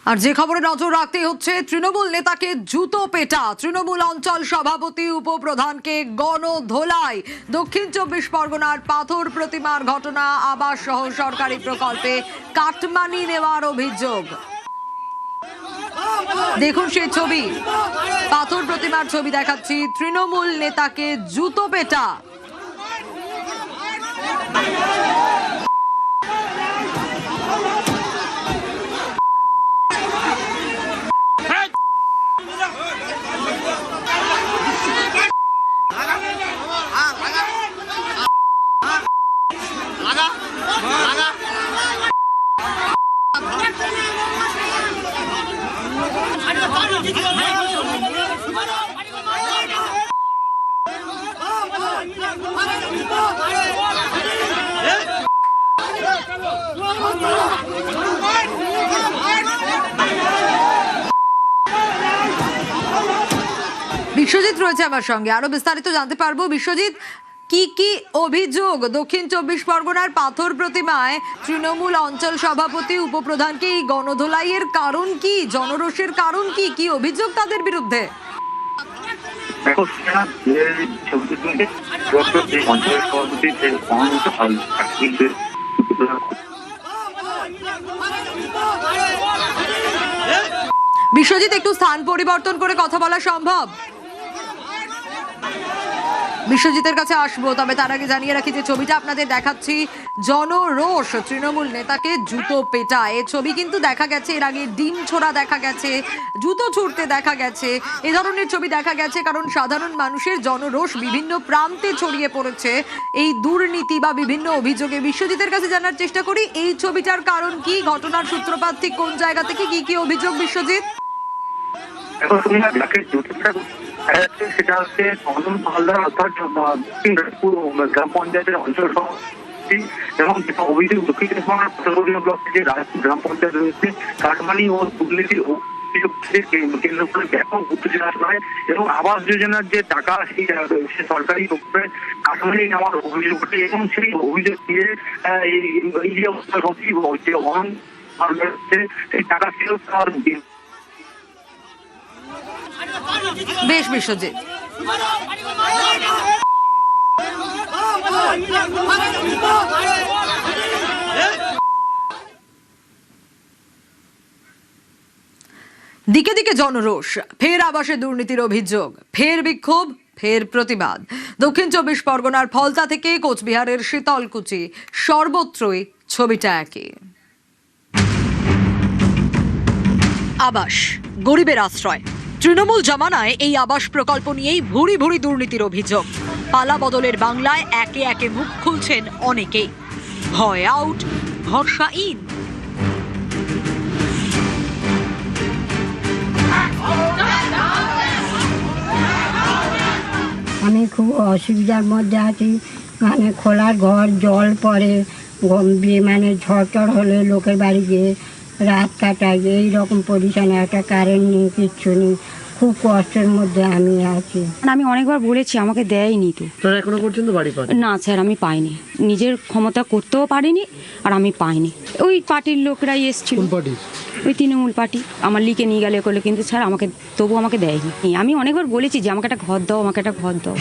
আর যে খবরে নজর রাখতে হচ্ছে, তৃণমূল নেতাকে জুতো পেটা, তৃণমূল অঞ্চল সভাপতি উপপ্রধানকে গণধোলাই। দক্ষিণ 24 পরগনার পাথর প্রতিমার ঘটনা, আবাস সহ সরকারি প্রকল্পে কাটমানি নেওয়ার অভিযোগ। দেখুন সেই ছবি, পাথর প্রতিমার ছবি দেখাচ্ছি। তৃণমূল নেতাকে জুতো পেটা। বিশ্বজিৎ রয়েছে আমার সঙ্গে, আরো বিস্তারিত জানতে পারবো। বিশ্বজিৎ, কি কি অভিযোগ দক্ষিণ 24 পরগনার পাথর প্রতিমায় তৃণমূল অঞ্চল সভাপতি উপপ্রধানকে এই গণধোলাইয়ের কারণ কি, জনরোষের কারণ কি, কি অভিযোগ তাদের বিরুদ্ধে? বিশ্বজিৎ, একটু স্থান পরিবর্তন করে কথা বলা সম্ভব? বিশ্বজিতের কাছে আসবো, তবে তার আগে জানিয়ে রাখি যে ছবিটা আপনাদের দেখাচ্ছি, জনরোষ, তৃণমূল নেতাকে জুতো পেটা। এই ছবি কিন্তু দেখা গেছে এর আগে, ডিম ছোড়া দেখা গেছে, জুতো ছুড়তে দেখা গেছে, এ ধরনের ছবি দেখা গেছে, কারণ সাধারণ মানুষের জনরোষ বিভিন্ন প্রান্তে ছড়িয়ে পড়েছে এই দুর্নীতি বা বিভিন্ন অভিযোগে। বিশ্বজিতের কাছে জানার চেষ্টা করি, এই ছবিটার কারণ কি, ঘটনার সূত্রপাত ঠিক কোন জায়গা থেকে, কি কি অভিযোগ বিশ্বজিৎ? সেটা হচ্ছে অনন্ত হালদার, অর্থাৎ গ্রাম পঞ্চায়েতের অঞ্চল সভাপতি, এবং যেটা অভিযোগ দক্ষিণ ব্লক থেকে রায়পুর গ্রাম পঞ্চায়েত রয়েছে, কাটমানি ও দুর্নীতির কেন্দ্র করে ব্যাপক উত্তেজনা হয়, এবং আবাস যোজনার যে টাকা সেই সরকারি কাটমানি নেওয়ার অভিযোগ ওঠে, এবং সেই অভিযোগ দিয়ে এই যে অবস্থা যে অনন্ত হালদার সেই টাকা ফেরত দেওয়ার বেশ বিশ্বজিৎ, দিকে দিকে জনরোষ, ফের আবাসে দুর্নীতির অভিযোগ, ফের বিক্ষোভ, ফের প্রতিবাদ। দক্ষিণ 24 পরগনার ফলতা থেকে কোচবিহারের শীতলকুচি, সর্বত্রই ছবিটা একই। আবাস, গরিবের আশ্রয়। তৃণমূল জমানায় এই আবাস প্রকল্প নিয়েই ভুরি ভুরি দুর্নীতির অভিযোগ। পালা বদলের বাংলায় একে একে মুখ খুলছেন অনেকেই। ভয় আউট, ভরসা ইন। আমি খুব অসুবিধার মধ্যে আছি, মানে খোলার ঘর, জল পড়ে, মানে ঝড় টড় হলে লোকের বাড়ি গিয়ে রাত কাটাই, এইরকম পজিশনে, একটা কারেন্ট নেই, কিচ্ছু নেই, খুব কষ্টের মধ্যে আমি আছি। আমি অনেকবার বলেছি, আমাকে দেয়নি তো। এখনো পর্যন্ত বাড়ি পাই না স্যার, আমি পাইনি, নিজের ক্ষমতা করতেও পারিনি, আর আমি পাইনি। ওই পার্টির লোকরাই এসেছিল, ওই তৃণমূল পার্টি আমার লিখে নিয়ে গেলে করলে, কিন্তু স্যার আমাকে তবু আমাকে দেয়নি। আমি অনেকবার বলেছি যে আমাকে একটা ঘর দাও, আমাকে একটা ঘর দাও।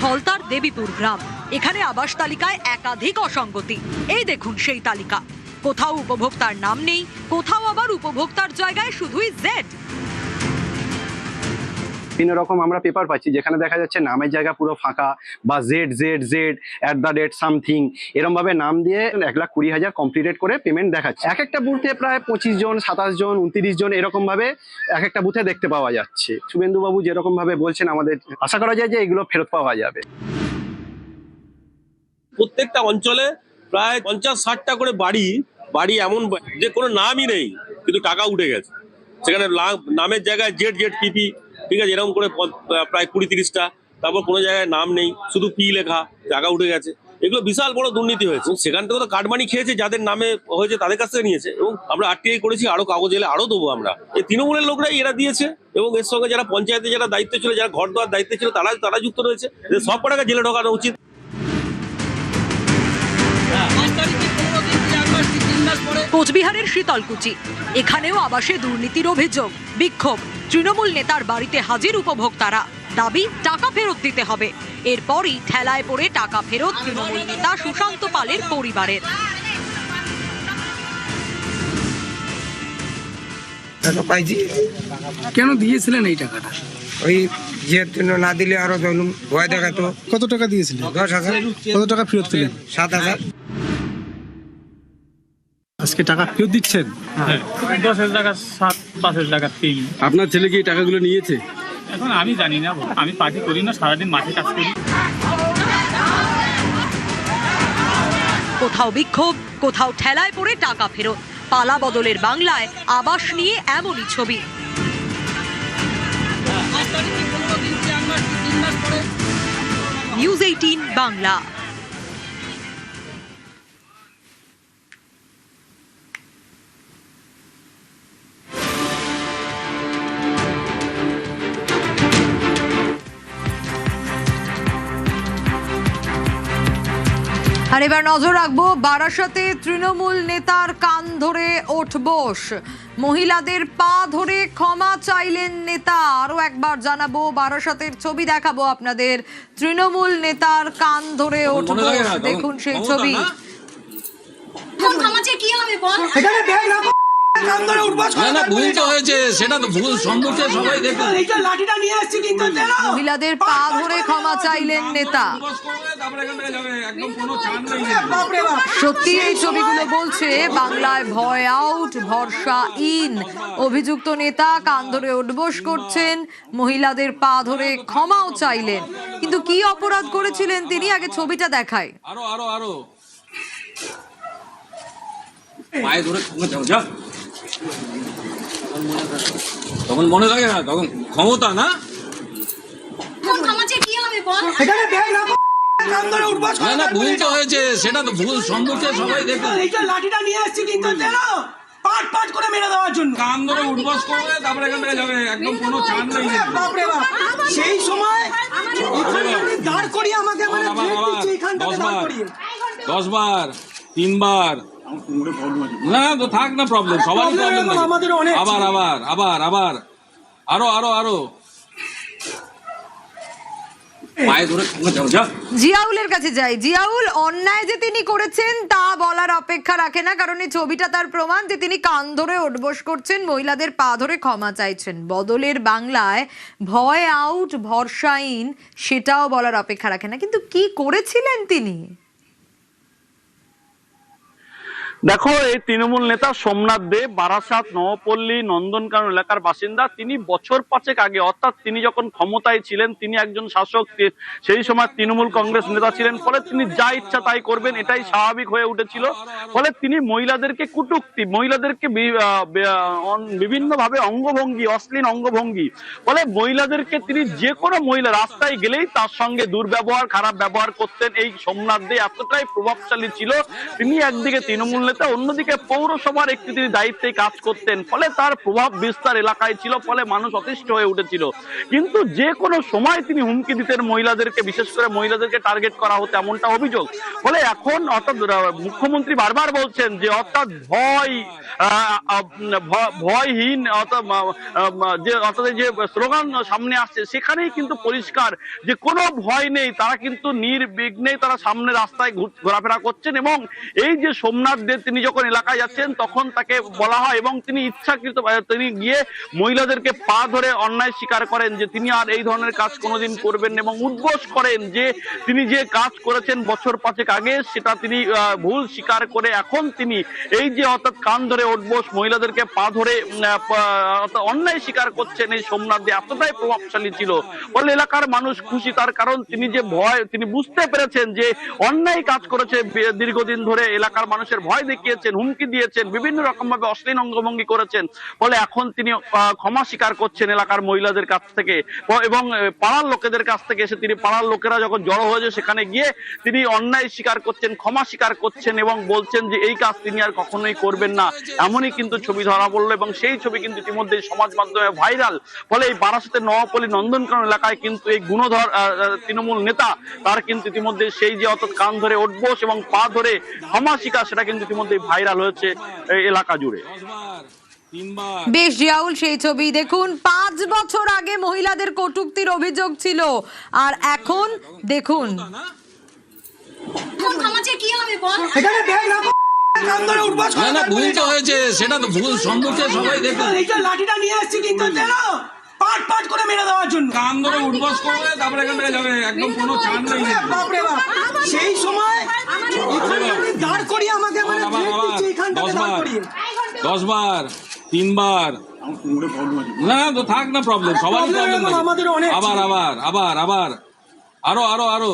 ফলতার দেবীপুর গ্রাম, এখানে আবাস তালিকায় একাধিক অসঙ্গতি। এই দেখুন সেই তালিকা, কোথাও উপভোক্তার নাম নেই, কোথাও আবার উপভোক্তার জায়গায় শুধুই জেড। বিভিন্ন রকম আমরা পেপার পাচ্ছি যেখানে দেখা যাচ্ছে নামের জায়গা পুরো ফাঁকা, বা ZZZ@সামথিং এরকম ভাবে নাম দিয়ে 1,20,000 কমপ্লিটেড করে পেমেন্ট দেখাচ্ছে। এক একটা বুথে প্রায় 25 জন, 27 জন, 29 জন এরকম ভাবে এক একটা বুথে দেখতে পাওয়া যাচ্ছে। শুভেন্দুবাবু যেরকম ভাবে বলছেন, আমাদের আশা করা যায় যে এগুলো ফেরত পাওয়া যাবে। প্রত্যেকটা অঞ্চলে প্রায় 50-60টা করে বাড়ি এমন যে কোনো নামই নেই, কিন্তু টাকা উঠে গেছে। সেখানে নামের জায়গায় ZZPP, ঠিক আছে, এরকম করে প্রায় 20-30টা, তারপর কোনো জায়গায় নাম নেই, শুধু পি লেখা, টাকা উঠে গেছে। এগুলো বিশাল বড় দুর্নীতি হয়েছে। সেখান থেকে তো কাটমানি খেয়েছে, যাদের নামে হয়েছে তাদের কাছ থেকে নিয়েছে, এবং আমরা RTI করেছি, আরো কাগজ এলে আরো দেবো আমরা। এই তৃণমূলের লোকরাই এরা দিয়েছে, এবং এর সঙ্গে যারা পঞ্চায়েতে যারা দায়িত্ব ছিল, যারা ঘর দেওয়ার দায়িত্ব ছিল, তারা যুক্ত রয়েছে। সব কটাকে জেলে ঢোকানো উচিত। কোচবিহারের শীতলকুচি, এখানেও আবাসে দুর্নীতির অভিযোগ। বিক্ষোভ, তৃণমূল নেতার বাড়িতে হাজির উপভোক্তারা, দাবি টাকা ফেরত দিতে হবে। এরপরই ঠেলায় পড়ে টাকা ফেরত তৃণমূল নেতা সুশান্ত পালের পরিবারের। টাকা পাইছি। কেন দিয়েছিলেন এই টাকাটা? ওই যে জন্য না দিলে আরো ধরুন ভয় দেখাতো। কত টাকা দিয়েছিলেন? 10,000। কত টাকা ফেরত পেলেন? 7,000। আজকে টাকা ফেরত দিচ্ছেন? হ্যাঁ, 10,000 টাকা 5,000 টাকা পেয়ে। আপনার ছেলে কি এই টাকাগুলো নিয়েছে? এখন আমি জানি না, আমি পার্টি করি না, সারাদিন মাঠে কাজ করি। কোথাও বিক্ষোভ, কোথাও ঠেলায় পড়ে টাকা ফেরত। পালা বদলের বাংলায় আবাস নিয়ে এমনই ছবি। নিউজ 18 বাংলা। আর এবার নজর রাখবো বারাসাতে তৃণমূল নেতার কান ধরে ওঠবোস, মহিলাদের পা ধরে ক্ষমা চাইলেন নেতা। আরো একবার জানাবো, বারাসাতের ছবি দেখাবো আপনাদের, তৃণমূল নেতার কান ধরে ওঠবোস। দেখুন সেই ছবি। মহিলাদের পা ধরে ক্ষমা চাইলেন নেতা। সত্যি এই ছবিগুলো বলছে বাংলায় ভয় আউট, ভরসা ইন। অভিযুক্ত নেতা কান ধরে উঠবোস করছেন, মহিলাদের পা ধরে ক্ষমাও চাইলেন। কিন্তু কি অপরাধ করেছিলেন তিনি, আগে ছবিটা দেখায়। আরো পায়ে ধরে যা, তখন মনে থাকে না, তখন ক্ষমতা না। ভুল তো হয়েছে, সেটা তো ভুল সম্মুখে সবাই দেখে। লাঠিটা নিয়ে আসছি কিন্তু পাট পাট করে মেরে দেওয়ার জন্য কান ধরে উঠবাস করবে, তারপরে এখান থেকে যাবে, একদম কোনো চান নেই। বাপরে বাপ, সেই সময় দাঁড় করিয়ে আমাকে 10 বার 3 বার না তো থাক না, প্রবলেম সবারই প্রবলেম। আবার আবার আবার আবার আরো পায়ে ধরে যা। জিয়াউলের কাছে যাই। জিয়াউল, অন্যায় যে তিনি করেছেন তা বলার অপেক্ষা রাখে না, কারণ এই ছবিটা তার প্রমাণ যে তিনি কান ধরে উঠবোস করছেন, মহিলাদের পা ধরে ক্ষমা চাইছেন। বদলের বাংলায় ভয় আউট, ভরসা ইন, সেটাও বলার অপেক্ষা রাখে না। কিন্তু কি করেছিলেন তিনি? দেখো, এই তৃণমূল নেতা সোমনাথ দে বারাসাত নবপল্লী নন্দনকানন এলাকার বাসিন্দা। তিনি বছর 5 আগে, অর্থাৎ তিনি যখন ক্ষমতায় ছিলেন, তিনি একজন শাসক, সেই সময় তৃণমূল কংগ্রেস নেতা ছিলেন, ফলে তিনি যা ইচ্ছা তাই করবেন, এটাই স্বাভাবিক হয়ে উঠেছিল। ফলে তিনি মহিলাদেরকে কটূক্তি, মহিলাদেরকে বিভিন্ন ভাবে অঙ্গভঙ্গি, অশ্লীল অঙ্গভঙ্গি, ফলে মহিলাদেরকে তিনি যে কোনো মহিলা রাস্তায় গেলেই তার সঙ্গে দুর্ব্যবহার, খারাপ ব্যবহার করতেন। এই সোমনাথ দে এতটাই প্রভাবশালী ছিল, তিনি একদিকে তৃণমূল নেতা, অন্যদিকে পৌরসভার একটি তিনি দায়িত্বে কাজ করতেন, ফলে তার প্রভাব বিস্তার এলাকায় ছিল, ফলে মানুষ অতিষ্ঠ হয়ে উঠেছিল। কিন্তু যে কোনো সময় তিনি হুমকি দিতেন মহিলাদেরকে, বিশেষ করে মহিলাদেরকে টার্গেট করা হতো, এমনটা অভিযোগ। ফলে এখন অর্থাৎ মুখ্যমন্ত্রী বারবার বলছেন যে অর্থাৎ ভয়হীন, অর্থাৎ যে স্লোগান সামনে আসছে সেখানেই কিন্তু পরিষ্কার যে কোনো ভয় নেই, তারা কিন্তু নির্বিঘ্নে তারা সামনে রাস্তায় ঘোরাফেরা করছেন। এবং এই যে সোমনাথ দে তিনি যখন এলাকায় যাচ্ছেন তখন তাকে বলা হয়, এবং তিনি ইচ্ছাকৃত তিনি গিয়ে মহিলাদেরকে পা ধরে অন্যায় স্বীকার করেন যে তিনি আর এই ধরনের কাজ কোনোদিন করবেন না, এবং উদ্বোস করেন যে তিনি যে কাজ করেছেন বছর 5 আগে সেটা তিনি ভুল স্বীকার করে এখন তিনি এই যে অর্থাৎ কান ধরে উদ্বোস, মহিলাদেরকে পা ধরে অন্যায় স্বীকার করছেন। এই সোমনাথ দে এতটাই প্রভাবশালী ছিল, বলে এলাকার মানুষ খুশি, তার কারণ তিনি যে ভয়, তিনি বুঝতে পেরেছেন যে অন্যায় কাজ করেছে দীর্ঘদিন ধরে, এলাকার মানুষের ভয় দেখিয়েছেন, হুমকি দিয়েছেন, বিভিন্ন রকম ভাবে অশ্লীল অঙ্গভঙ্গি করেছেন। ফলে এখন তিনি ক্ষমা স্বীকার করছেন এলাকার মহিলাদের কাছ থেকে এবং পাড়ার লোকেদের কাছ থেকে এসে তিনি পাড়ার লোকেরা যখন জড়ো হয়েছে সেখানে গিয়ে তিনি অন্যায় স্বীকার করছেন, ক্ষমা স্বীকার করছেন এবং বলছেন যে এই কাজ তিনি আর কখনোই করবেন না। এমনই কিন্তু ছবি ধরা পড়লো এবং সেই ছবি কিন্তু ইতিমধ্যে সমাজ মাধ্যমে ভাইরাল। ফলে এই বারাসাতের নওয়াপল্লী নন্দনকানন এলাকায় কিন্তু এই গুণধর তৃণমূল নেতা তার কিন্তু ইতিমধ্যে সেই যে অর্থাৎ কান ধরে উঠবোস এবং পা ধরে ক্ষমা স্বীকার, সেটা কিন্তু ইতিমধ্যে ভাইরাল হয়েছে এই এলাকা জুড়ে। 3 বার বেশ জিয়াউল, সেই ছবি দেখুন। 5 বছর আগে মহিলাদের কটূক্তির অভিযোগ ছিল, আর এখন দেখুন এখানে ব্যাগ রাখো, কান ধরে উঠবাস করে না ভুল তো হয়েছে, সেটা তো ভুল সম্মুখে সবাই দেখুন। এইটা লাঠিটা নিয়ে আসছি কিন্তু না পাট পাট করে মেরে দেওয়ার জন্য। কান ধরে উঠবাস করবে, তারপরে এখান থেকে যাবে, একদম কোনো ছাড় নেই। বাপরে বাপ, সেই সময় এখানে দাঁড় করিয়ে আমাকে মানে আবার থ্রেট দিচ্ছে, এখানটাতে 10 দাঁড় বার করিয়ে। 10 বার 3 বার না তো থাক না প্রবলেম, সবারই প্রবলেম। আমাদের অনেক আবার আবার আবার আবার আরো আরো আরো